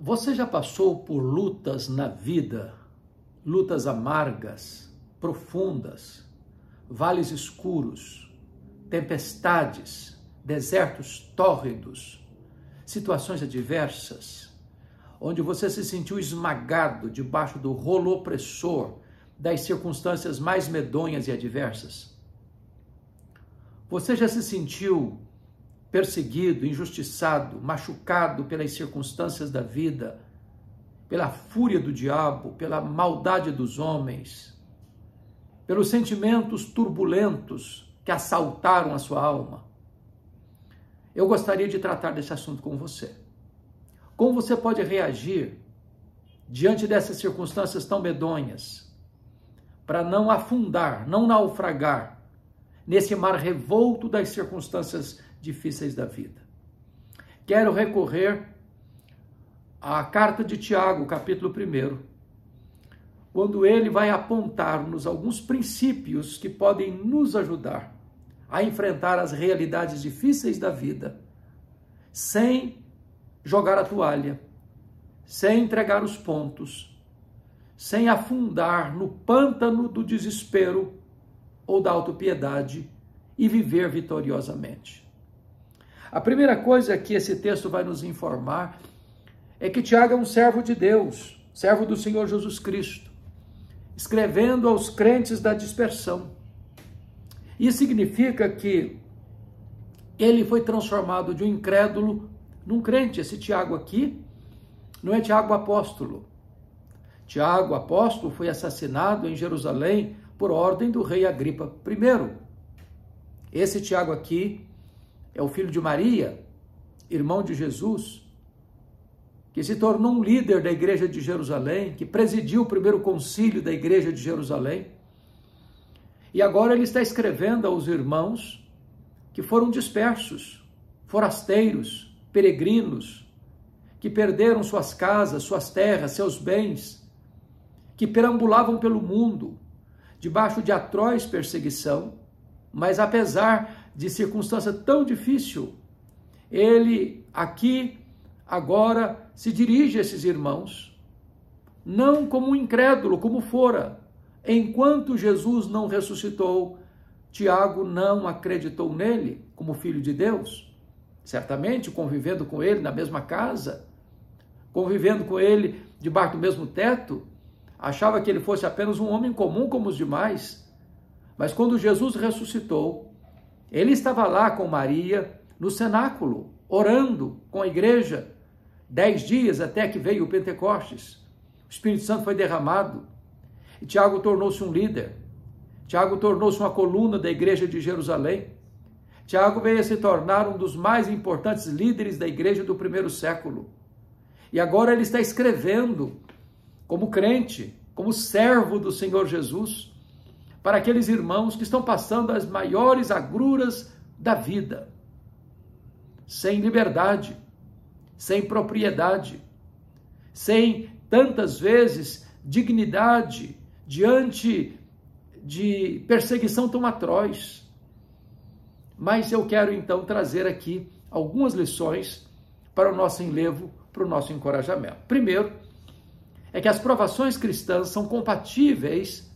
Você já passou por lutas na vida, lutas amargas, profundas, vales escuros, tempestades, desertos tórridos, situações adversas, onde você se sentiu esmagado debaixo do rolo opressor das circunstâncias mais medonhas e adversas? Você já se sentiu perseguido, injustiçado, machucado pelas circunstâncias da vida, pela fúria do diabo, pela maldade dos homens, pelos sentimentos turbulentos que assaltaram a sua alma? Eu gostaria de tratar desse assunto com você. Como você pode reagir diante dessas circunstâncias tão medonhas, para não afundar, não naufragar nesse mar revolto das circunstâncias difíceis da vida? Quero recorrer à carta de Tiago, capítulo 1, quando ele vai apontar-nos alguns princípios que podem nos ajudar a enfrentar as realidades difíceis da vida, sem jogar a toalha, sem entregar os pontos, sem afundar no pântano do desespero ou da autopiedade e viver vitoriosamente. A primeira coisa que esse texto vai nos informar é que Tiago é um servo de Deus, servo do Senhor Jesus Cristo, escrevendo aos crentes da dispersão. Isso significa que ele foi transformado de um incrédulo num crente. Esse Tiago aqui não é Tiago apóstolo. Tiago apóstolo foi assassinado em Jerusalém por ordem do rei Agripa I. Esse Tiago aqui é o filho de Maria, irmão de Jesus, que se tornou um líder da igreja de Jerusalém, que presidiu o primeiro concílio da igreja de Jerusalém. E agora ele está escrevendo aos irmãos que foram dispersos, forasteiros, peregrinos, que perderam suas casas, suas terras, seus bens, que perambulavam pelo mundo, debaixo de atroz perseguição, mas apesar de circunstância tão difícil, ele aqui agora se dirige a esses irmãos, não como um incrédulo, como fora. Enquanto Jesus não ressuscitou, Tiago não acreditou nele como filho de Deus. Certamente convivendo com ele na mesma casa, convivendo com ele debaixo do mesmo teto, achava que ele fosse apenas um homem comum como os demais. Mas quando Jesus ressuscitou, ele estava lá com Maria no cenáculo, orando com a igreja, 10 dias até que veio o Pentecostes. O Espírito Santo foi derramado e Tiago tornou-se um líder. Tiago tornou-se uma coluna da igreja de Jerusalém. Tiago veio a se tornar um dos mais importantes líderes da igreja do primeiro século. E agora ele está escrevendo como crente, como servo do Senhor Jesus, para aqueles irmãos que estão passando as maiores agruras da vida, sem liberdade, sem propriedade, sem tantas vezes dignidade diante de perseguição tão atroz. Mas eu quero então trazer aqui algumas lições para o nosso enlevo, para o nosso encorajamento. Primeiro, é que as provações cristãs são compatíveis,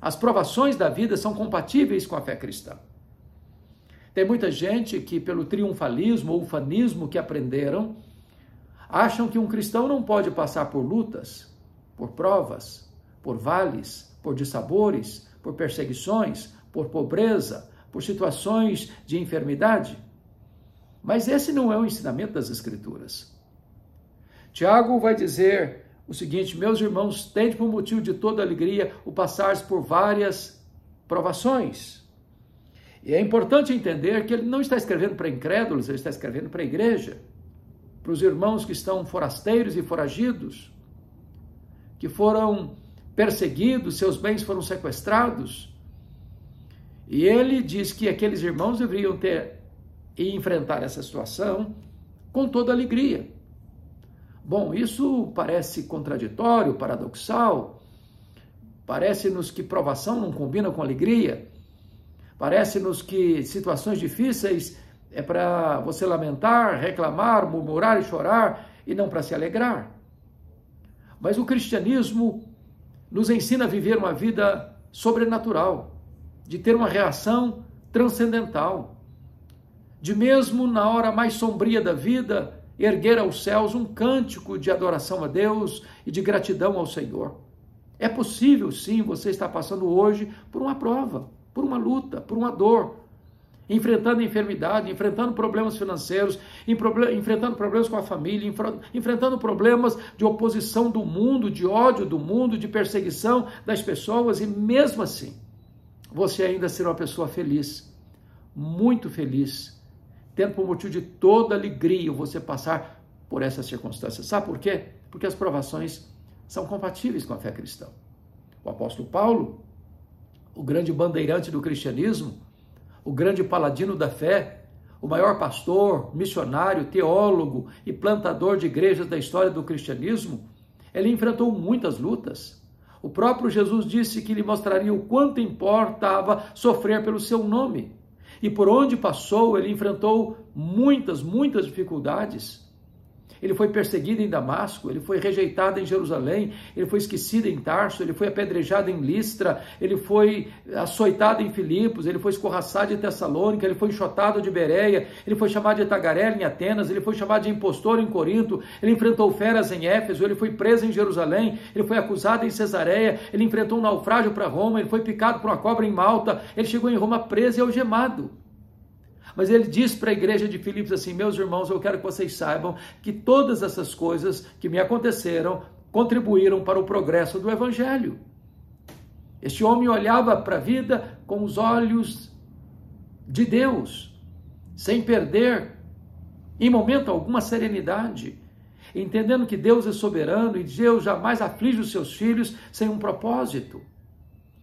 as provações da vida são compatíveis com a fé cristã. Tem muita gente que, pelo triunfalismo ou ufanismo que aprenderam, acham que um cristão não pode passar por lutas, por provas, por vales, por dissabores, por perseguições, por pobreza, por situações de enfermidade. Mas esse não é o ensinamento das Escrituras. Tiago vai dizer o seguinte: meus irmãos, tende por motivo de toda alegria o passares por várias provações. E é importante entender que ele não está escrevendo para incrédulos, ele está escrevendo para a igreja, para os irmãos que estão forasteiros e foragidos, que foram perseguidos, seus bens foram sequestrados. E ele diz que aqueles irmãos deveriam ter e enfrentar essa situação com toda alegria. Bom, isso parece contraditório, paradoxal, parece-nos que provação não combina com alegria, parece-nos que situações difíceis é para você lamentar, reclamar, murmurar e chorar, e não para se alegrar. Mas o cristianismo nos ensina a viver uma vida sobrenatural, de ter uma reação transcendental, de mesmo na hora mais sombria da vida, erguer aos céus um cântico de adoração a Deus e de gratidão ao Senhor. É possível, sim, você estar passando hoje por uma prova, por uma luta, por uma dor, enfrentando enfermidade, enfrentando problemas financeiros, enfrentando problemas com a família, enfrentando problemas de oposição do mundo, de ódio do mundo, de perseguição das pessoas, e mesmo assim, você ainda será uma pessoa feliz, muito feliz, tendo por motivo de toda alegria você passar por essas circunstâncias. Sabe por quê? Porque as provações são compatíveis com a fé cristã. O apóstolo Paulo, o grande bandeirante do cristianismo, o grande paladino da fé, o maior pastor, missionário, teólogo e plantador de igrejas da história do cristianismo, ele enfrentou muitas lutas. O próprio Jesus disse que lhe mostraria o quanto importava sofrer pelo seu nome. E por onde passou, ele enfrentou muitas dificuldades. Ele foi perseguido em Damasco, ele foi rejeitado em Jerusalém, ele foi esquecido em Tarso, ele foi apedrejado em Listra, ele foi açoitado em Filipos, ele foi escorraçado em Tessalônica, ele foi enxotado de Bereia, ele foi chamado de tagarela em Atenas, ele foi chamado de impostor em Corinto, ele enfrentou feras em Éfeso, ele foi preso em Jerusalém, ele foi acusado em Cesareia, ele enfrentou um naufrágio para Roma, ele foi picado por uma cobra em Malta, ele chegou em Roma preso e algemado. Mas ele diz para a igreja de Filipos assim: meus irmãos, eu quero que vocês saibam que todas essas coisas que me aconteceram contribuíram para o progresso do evangelho. Este homem olhava para a vida com os olhos de Deus, sem perder em momento alguma serenidade, entendendo que Deus é soberano e Deus jamais aflige os seus filhos sem um propósito.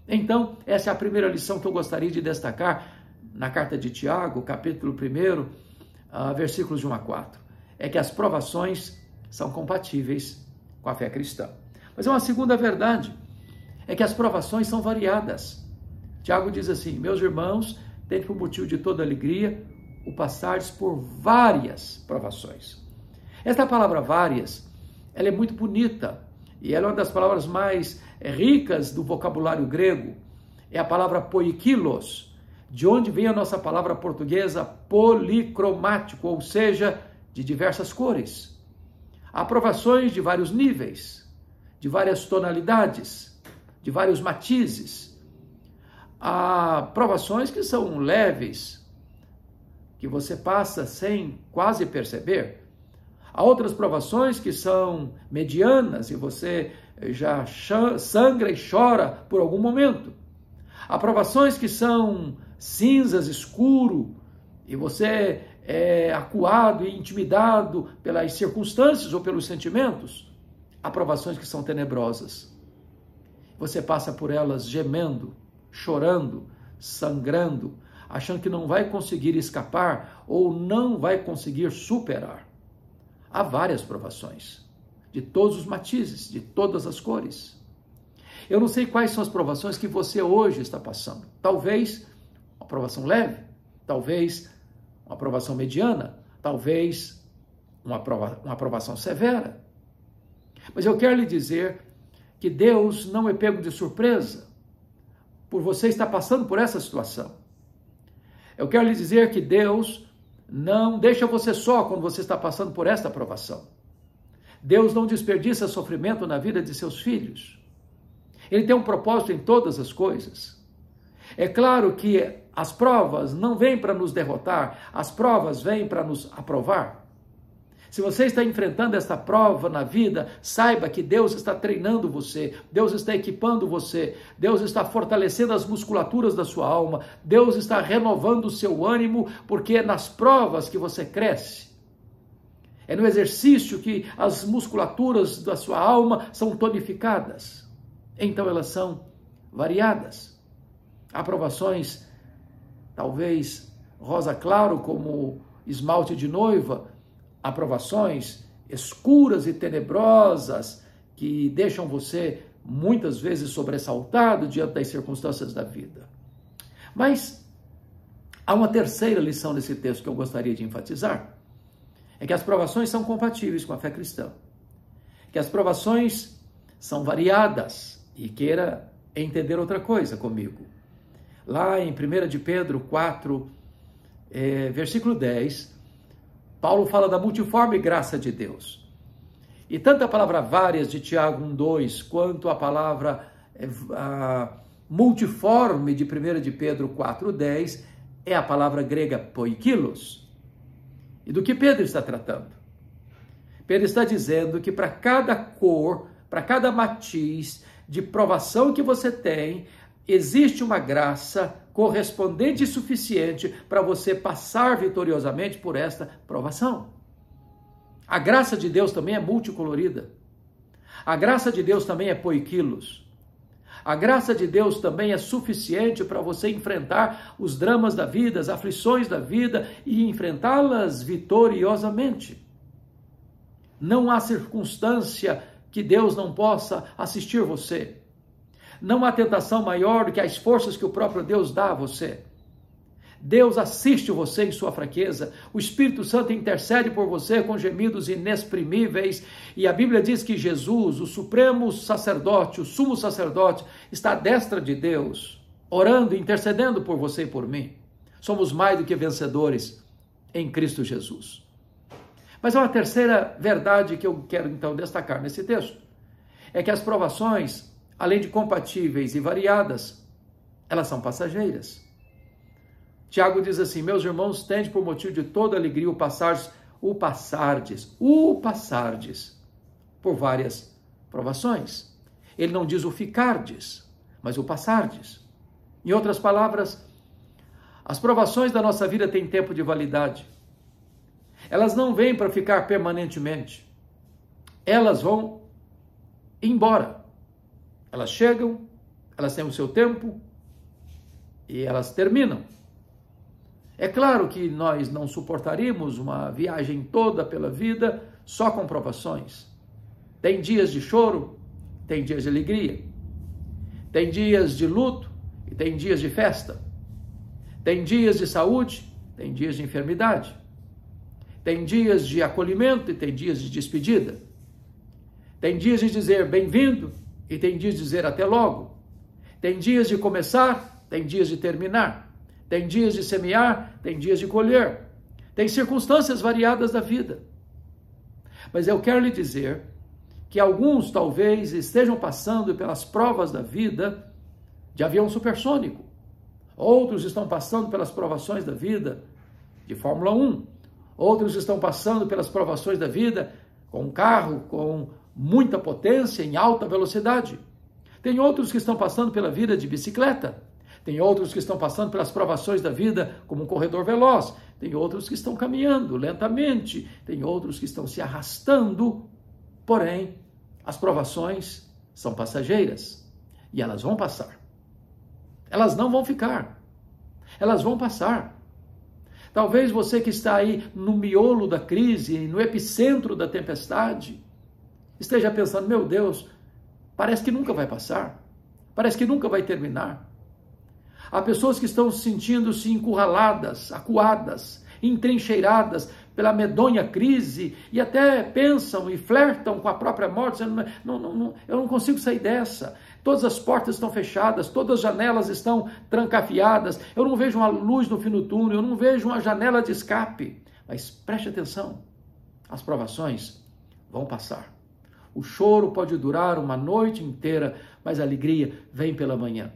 Então, essa é a primeira lição que eu gostaria de destacar na carta de Tiago, capítulo 1, versículos de 1 a 4, é que as provações são compatíveis com a fé cristã. Mas é uma segunda verdade, é que as provações são variadas. Tiago diz assim: meus irmãos, tende por motivo de toda alegria o passardes por várias provações. Esta palavra várias, ela é muito bonita, e ela é uma das palavras mais ricas do vocabulário grego. É a palavra poikilos, de onde vem a nossa palavra portuguesa policromático, ou seja, de diversas cores. Há provações de vários níveis, de várias tonalidades, de vários matizes. Há provações que são leves, que você passa sem quase perceber. Há outras provações que são medianas e você já sangra e chora por algum momento. Há provações que são cinzas, escuro, e você é acuado e intimidado pelas circunstâncias ou pelos sentimentos. Há provações que são tenebrosas. Você passa por elas gemendo, chorando, sangrando, achando que não vai conseguir escapar ou não vai conseguir superar. Há várias provações, de todos os matizes, de todas as cores. Eu não sei quais são as provações que você hoje está passando. Talvez uma provação leve, talvez uma provação mediana, talvez uma provação severa. Mas eu quero lhe dizer que Deus não é pego de surpresa por você estar passando por essa situação. Eu quero lhe dizer que Deus não deixa você só quando você está passando por esta provação. Deus não desperdiça sofrimento na vida de seus filhos. Ele tem um propósito em todas as coisas. É claro que as provas não vêm para nos derrotar, as provas vêm para nos aprovar. Se você está enfrentando esta prova na vida, saiba que Deus está treinando você, Deus está equipando você, Deus está fortalecendo as musculaturas da sua alma, Deus está renovando o seu ânimo, porque é nas provas que você cresce. É no exercício que as musculaturas da sua alma são tonificadas. Então elas são variadas. Há provações, talvez rosa claro como esmalte de noiva, há provações escuras e tenebrosas que deixam você muitas vezes sobressaltado diante das circunstâncias da vida. Mas há uma terceira lição nesse texto que eu gostaria de enfatizar. é que as provações são compatíveis com a fé cristã, que as provações são variadas, e queira entender outra coisa comigo. Lá em 1 de Pedro 4, versículo 10, Paulo fala da multiforme graça de Deus. E tanto a palavra várias de Tiago 1:2, quanto a palavra multiforme de 1 de Pedro 4:10, é a palavra grega poikilos. E do que Pedro está tratando? Pedro está dizendo que para cada cor, para cada matiz de provação que você tem, existe uma graça correspondente e suficiente para você passar vitoriosamente por esta provação. A graça de Deus também é multicolorida. A graça de Deus também é poikilos. A graça de Deus também é suficiente para você enfrentar os dramas da vida, as aflições da vida e enfrentá-las vitoriosamente. Não há circunstância que Deus não possa assistir você. Não há tentação maior do que as forças que o próprio Deus dá a você. Deus assiste você em sua fraqueza. O Espírito Santo intercede por você com gemidos inexprimíveis. E a Bíblia diz que Jesus, o supremo sacerdote, o sumo sacerdote, está à destra de Deus, orando e intercedendo por você e por mim. Somos mais do que vencedores em Cristo Jesus. Mas há uma terceira verdade que eu quero então destacar nesse texto. É que as provações, além de compatíveis e variadas, elas são passageiras. Tiago diz assim: meus irmãos, tende por motivo de toda alegria o passardes por várias provações. Ele não diz o ficardes, mas o passardes. Em outras palavras, as provações da nossa vida têm tempo de validade. Elas não vêm para ficar permanentemente. Elas vão embora. Elas chegam, elas têm o seu tempo e elas terminam. É claro que nós não suportaríamos uma viagem toda pela vida só com provações. Tem dias de choro, tem dias de alegria. Tem dias de luto e tem dias de festa. Tem dias de saúde, tem dias de enfermidade. Tem dias de acolhimento e tem dias de despedida. Tem dias de dizer bem-vindo e tem dias de dizer até logo. Tem dias de começar, tem dias de terminar. Tem dias de semear, tem dias de colher. Tem circunstâncias variadas da vida. Mas eu quero lhe dizer que alguns talvez estejam passando pelas provas da vida de avião supersônico. Outros estão passando pelas provações da vida de Fórmula 1. Outros estão passando pelas provações da vida com um carro com muita potência, em alta velocidade. Tem outros que estão passando pela vida de bicicleta. Tem outros que estão passando pelas provações da vida como um corredor veloz. Tem outros que estão caminhando lentamente. Tem outros que estão se arrastando. Porém, as provações são passageiras e elas vão passar. Elas não vão ficar. Elas vão passar. Talvez você que está aí no miolo da crise, no epicentro da tempestade, esteja pensando: meu Deus, parece que nunca vai passar. Parece que nunca vai terminar. Há pessoas que estão sentindo-se encurraladas, acuadas, entrincheiradas pela medonha crise e até pensam e flertam com a própria morte, dizendo: eu não consigo sair dessa. Todas as portas estão fechadas, todas as janelas estão trancafiadas, eu não vejo uma luz no fim do túnel, eu não vejo uma janela de escape. Mas preste atenção, as provações vão passar. O choro pode durar uma noite inteira, mas a alegria vem pela manhã.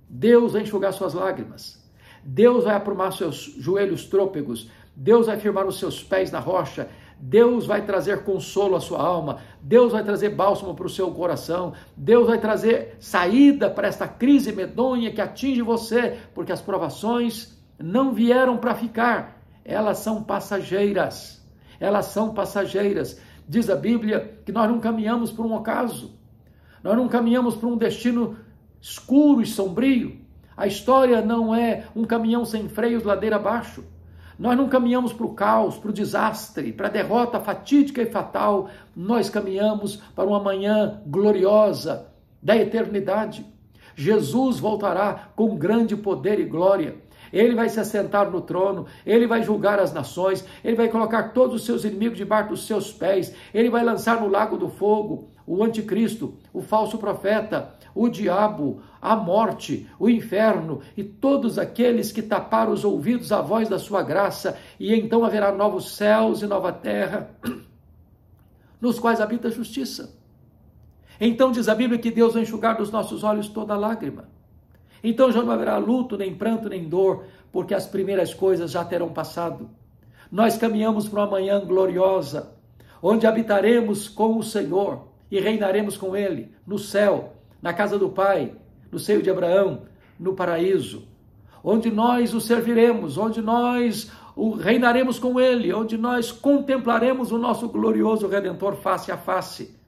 Deus vai enxugar suas lágrimas. Deus vai aprumar seus joelhos trôpegos. Deus vai firmar os seus pés na rocha. Deus vai trazer consolo à sua alma. Deus vai trazer bálsamo para o seu coração. Deus vai trazer saída para esta crise medonha que atinge você, porque as provações não vieram para ficar. Elas são passageiras. Elas são passageiras. Diz a Bíblia que nós não caminhamos por um acaso. Nós não caminhamos por um destino escuro e sombrio. A história não é um caminhão sem freios ladeira abaixo. Nós não caminhamos para o caos, para o desastre, para a derrota fatídica e fatal. Nós caminhamos para uma manhã gloriosa da eternidade. Jesus voltará com grande poder e glória. Ele vai se assentar no trono, ele vai julgar as nações, ele vai colocar todos os seus inimigos debaixo dos seus pés, ele vai lançar no lago do fogo o anticristo, o falso profeta, o diabo, a morte, o inferno e todos aqueles que taparam os ouvidos à voz da sua graça, e então haverá novos céus e nova terra, nos quais habita a justiça. Então diz a Bíblia que Deus vai enxugar dos nossos olhos toda lágrima. Então já não haverá luto, nem pranto, nem dor, porque as primeiras coisas já terão passado. Nós caminhamos para uma manhã gloriosa, onde habitaremos com o Senhor e reinaremos com Ele no céu, na casa do Pai, no seio de Abraão, no paraíso, onde nós o serviremos, onde nós o reinaremos com Ele, onde nós contemplaremos o nosso glorioso Redentor face a face.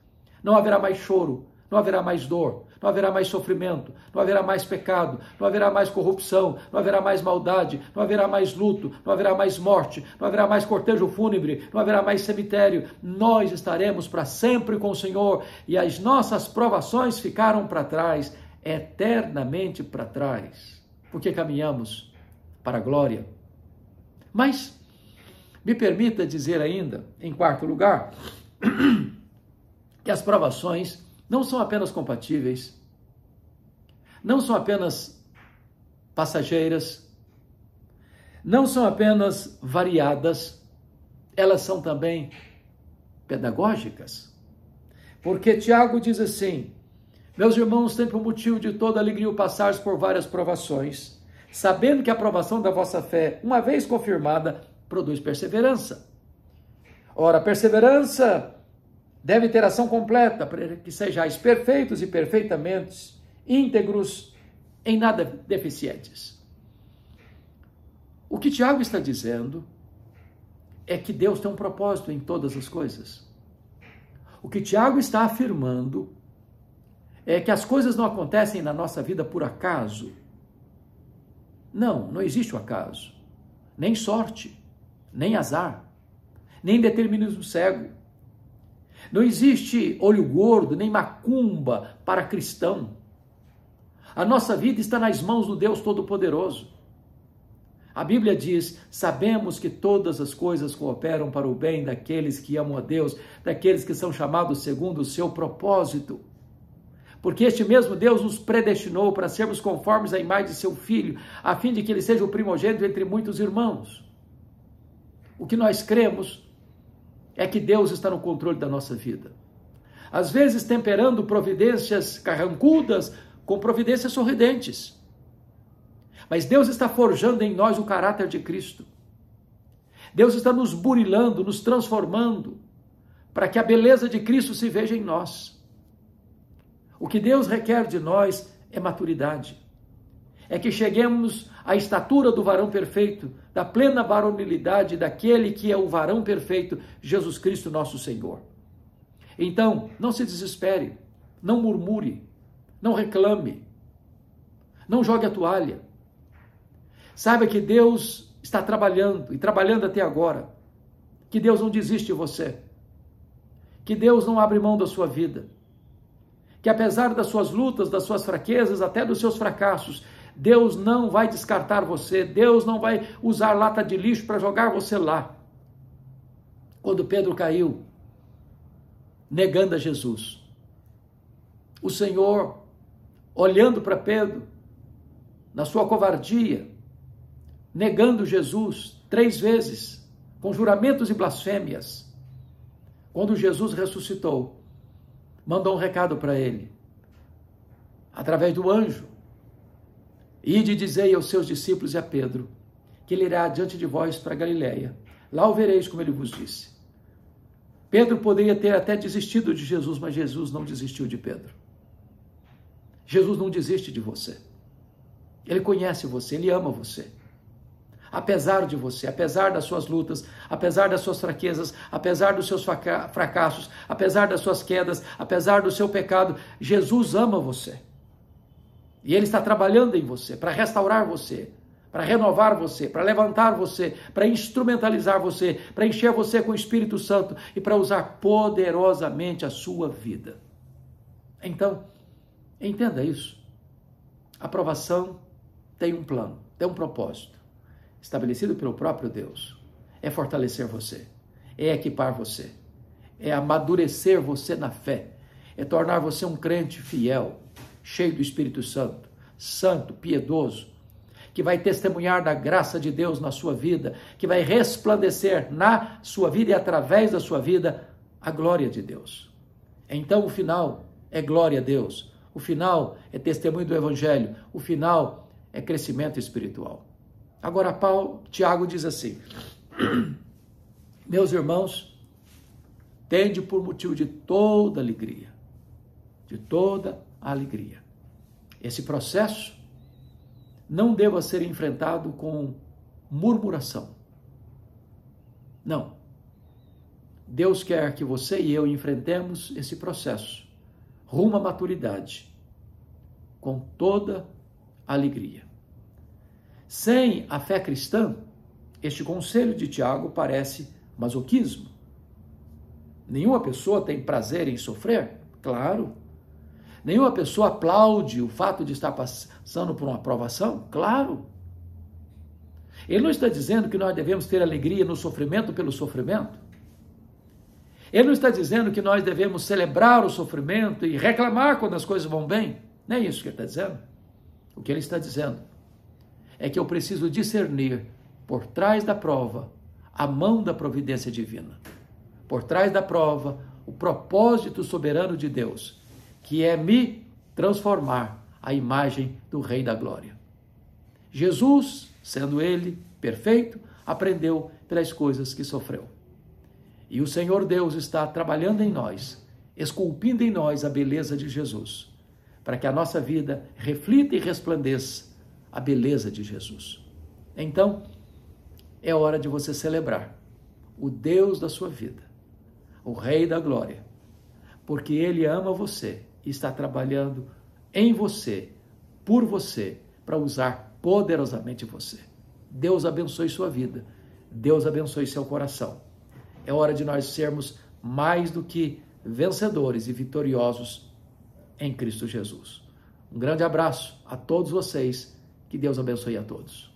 Não haverá mais choro, não haverá mais dor, não haverá mais sofrimento, não haverá mais pecado, não haverá mais corrupção, não haverá mais maldade, não haverá mais luto, não haverá mais morte, não haverá mais cortejo fúnebre, não haverá mais cemitério. Nós estaremos para sempre com o Senhor e as nossas provações ficaram para trás, eternamente para trás, porque caminhamos para a glória. Mas me permita dizer ainda, em quarto lugar, que as provações não são apenas compatíveis, não são apenas passageiras, não são apenas variadas, elas são também pedagógicas. Porque Tiago diz assim: meus irmãos, tem por motivo de toda alegria o passares por várias provações, sabendo que a provação da vossa fé, uma vez confirmada, produz perseverança. Ora, a perseverança deve ter ação completa, para que sejais perfeitos e perfeitamente íntegros, em nada deficientes. O que Tiago está dizendo é que Deus tem um propósito em todas as coisas. O que Tiago está afirmando é que as coisas não acontecem na nossa vida por acaso. Não existe o acaso, nem sorte, nem azar, nem determinismo cego. Não existe olho gordo, nem macumba para cristão. A nossa vida está nas mãos do Deus Todo-Poderoso. A Bíblia diz: sabemos que todas as coisas cooperam para o bem daqueles que amam a Deus, daqueles que são chamados segundo o seu propósito. Porque este mesmo Deus nos predestinou para sermos conformes à imagem de seu Filho, a fim de que ele seja o primogênito entre muitos irmãos. O que nós cremos é que Deus está no controle da nossa vida. Às vezes temperando providências carrancudas com providências sorridentes. Mas Deus está forjando em nós o caráter de Cristo. Deus está nos burilando, nos transformando, para que a beleza de Cristo se veja em nós. O que Deus requer de nós é maturidade. É que cheguemos à estatura do varão perfeito, da plena varonilidade daquele que é o varão perfeito, Jesus Cristo nosso Senhor. Então, não se desespere, não murmure, não reclame, não jogue a toalha. Saiba que Deus está trabalhando, e trabalhando até agora, que Deus não desiste de você, que Deus não abre mão da sua vida, que apesar das suas lutas, das suas fraquezas, até dos seus fracassos, Deus não vai descartar você, Deus não vai usar lata de lixo para jogar você lá. Quando Pedro caiu, negando a Jesus, o Senhor, olhando para Pedro, na sua covardia, negando Jesus 3 vezes, com juramentos e blasfêmias, quando Jesus ressuscitou, mandou um recado para ele, através do anjo: ide e dizei aos seus discípulos e a Pedro, que ele irá diante de vós para Galiléia. Lá o vereis, como ele vos disse. Pedro poderia ter até desistido de Jesus, mas Jesus não desistiu de Pedro. Jesus não desiste de você. Ele conhece você, ele ama você. Apesar de você, apesar das suas lutas, apesar das suas fraquezas, apesar dos seus fracassos, apesar das suas quedas, apesar do seu pecado, Jesus ama você. E Ele está trabalhando em você, para restaurar você, para renovar você, para levantar você, para instrumentalizar você, para encher você com o Espírito Santo e para usar poderosamente a sua vida. Então, entenda isso. A provação tem um plano. tem um propósito, estabelecido pelo próprio Deus. É fortalecer você, é equipar você, é amadurecer você na fé, é tornar você um crente fiel, cheio do Espírito Santo, santo, piedoso, que vai testemunhar da graça de Deus na sua vida, que vai resplandecer na sua vida e através da sua vida a glória de Deus. Então o final é glória a Deus, o final é testemunho do Evangelho, o final é crescimento espiritual. Agora Tiago diz assim: meus irmãos, tende por motivo de toda alegria, esse processo não deva ser enfrentado com murmuração. Não. Deus quer que você e eu enfrentemos esse processo rumo à maturidade com toda alegria. Sem a fé cristã, este conselho de Tiago parece masoquismo. Nenhuma pessoa tem prazer em sofrer? Claro. Nenhuma pessoa aplaude o fato de estar passando por uma provação? Claro. Ele não está dizendo que nós devemos ter alegria no sofrimento pelo sofrimento. Ele não está dizendo que nós devemos celebrar o sofrimento e reclamar quando as coisas vão bem. Não é isso que ele está dizendo. O que ele está dizendo é que eu preciso discernir por trás da prova a mão da providência divina. Por trás da prova, o propósito soberano de Deus, que é me transformar à imagem do Rei da Glória. Jesus, sendo ele perfeito, aprendeu pelas coisas que sofreu. E o Senhor Deus está trabalhando em nós, esculpindo em nós a beleza de Jesus, para que a nossa vida reflita e resplandeça a beleza de Jesus. Então, é hora de você celebrar o Deus da sua vida, o Rei da Glória, porque Ele ama você e está trabalhando em você, por você, para usar poderosamente você. Deus abençoe sua vida, Deus abençoe seu coração. É hora de nós sermos mais do que vencedores e vitoriosos em Cristo Jesus. Um grande abraço a todos vocês, que Deus abençoe a todos.